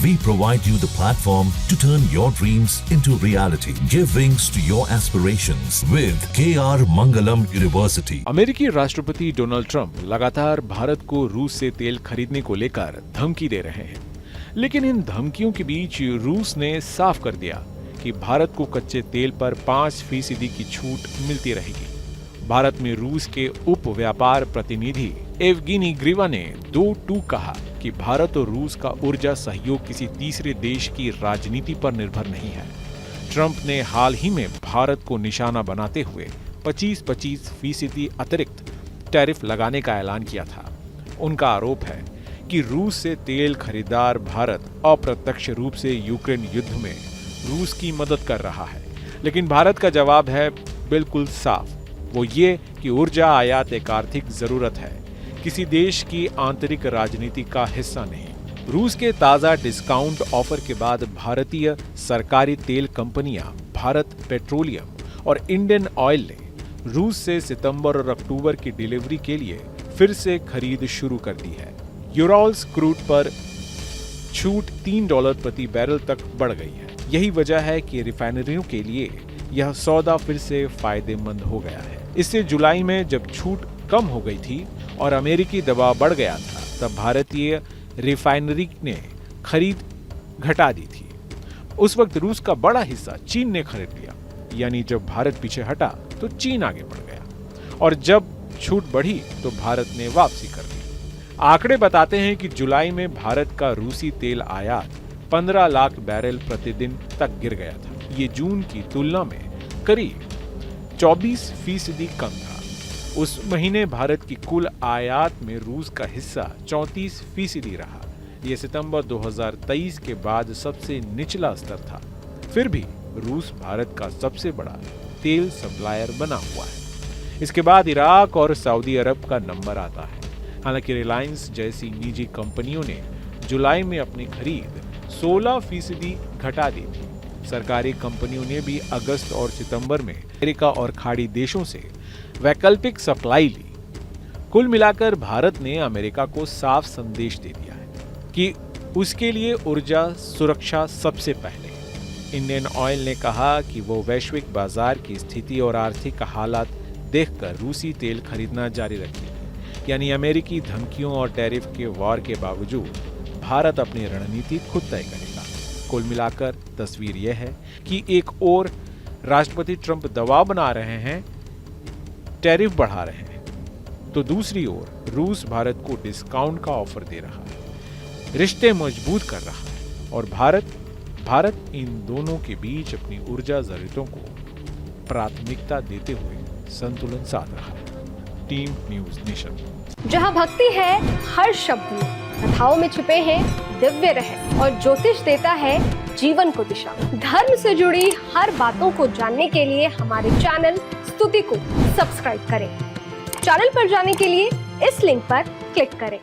We provide you the platform to turn your dreams into reality. Give wings to your aspirations with KR Mangalam University. अमेरिकी राष्ट्रपति Donald Trump लगातार भारत को रूस से तेल खरीदने को लेकर धमकी दे रहे हैं, लेकिन इन धमकियों के बीच रूस ने साफ कर दिया कि भारत को कच्चे तेल पर 5% की छूट मिलती रहेगी। भारत में रूस के उप व्यापार प्रतिनिधि एवगेनी ग्रीवा ने 2-2 कहा कि भारत और रूस का ऊर्जा सहयोग किसी तीसरे देश की राजनीति पर निर्भर नहीं है। ट्रंप ने हाल ही में भारत को निशाना बनाते हुए 25% अतिरिक्त टैरिफ लगाने का ऐलान किया था। उनका आरोप है कि रूस से तेल खरीदार भारत अप्रत्यक्ष रूप से यूक्रेन युद्ध में रूस की मदद कर रहा है, लेकिन भारत का जवाब है बिल्कुल साफ, वो ये कि ऊर्जा आयात एक आर्थिक जरूरत है, किसी देश की आंतरिक राजनीति का हिस्सा नहीं। रूस के ताजा डिस्काउंट ऑफर के बाद भारतीय सरकारी तेल कंपनियां भारत पेट्रोलियम और इंडियन ऑयल ने रूस से सितंबर और अक्टूबर की डिलीवरी के लिए फिर से खरीद शुरू कर दी है। यूरोल्स क्रूड पर छूट $3 प्रति बैरल तक बढ़ गई है। यही वजह है कि रिफाइनरियों के लिए यह सौदा फिर से फायदेमंद हो गया है। इससे जुलाई में जब छूट कम हो गई थी और अमेरिकी दबाव बढ़ गया था, तब भारतीय रिफाइनरी ने खरीद घटा दी थी। उस वक्त रूस का बड़ा हिस्सा चीन ने खरीद लिया, यानी जब भारत पीछे हटा तो चीन आगे बढ़ गया और जब छूट बढ़ी तो भारत ने वापसी कर दी। आंकड़े बताते हैं कि जुलाई में भारत का रूसी तेल आयात 15 लाख बैरल प्रतिदिन तक गिर गया था। ये जून की तुलना में करीब 24% कम था। उस महीने भारत की कुल आयात में रूस का हिस्सा 34% रहा। ये सितंबर 2023 के बाद सबसे निचला स्तर था। फिर भी रूस भारत का सबसे बड़ा तेल सप्लायर बना हुआ है। इसके बाद इराक और सऊदी अरब का नंबर आता है। हालांकि रिलायंस जैसी निजी कंपनियों ने जुलाई में अपनी खरीद 16% घटा दी थी। सरकारी कंपनियों ने भी अगस्त और सितंबर में अमेरिका और खाड़ी देशों से वैकल्पिक सप्लाई ली। कुल मिलाकर भारत ने अमेरिका को साफ संदेश दे दिया है कि उसके लिए ऊर्जा सुरक्षा सबसे पहले। इंडियन ऑयल ने कहा कि वो वैश्विक बाजार की स्थिति और आर्थिक हालात देखकर रूसी तेल खरीदना जारी रखेगी, यानी अमेरिकी धमकियों और टैरिफ के वॉर के बावजूद भारत अपनी रणनीति खुद तय करेगा। कुल मिलाकर तस्वीर यह है कि एक ओर राष्ट्रपति ट्रंप दबाव बना रहे हैं, टैरिफ बढ़ा रहे हैं, तो दूसरी ओर रूस भारत को डिस्काउंट का ऑफर दे रहा है, रिश्ते मजबूत कर रहा है और भारत इन दोनों के बीच अपनी ऊर्जा जरूरतों को प्राथमिकता देते हुए संतुलन साध रहा है। Team news nation. जहां भक्ति है हर शब्द में, कथाओं में छुपे हैं दिव्य रहस्य और ज्योतिष देता है जीवन को दिशा। धर्म से जुड़ी हर बातों को जानने के लिए हमारे चैनल स्तुति को सब्सक्राइब करें। चैनल पर जाने के लिए इस लिंक पर क्लिक करें।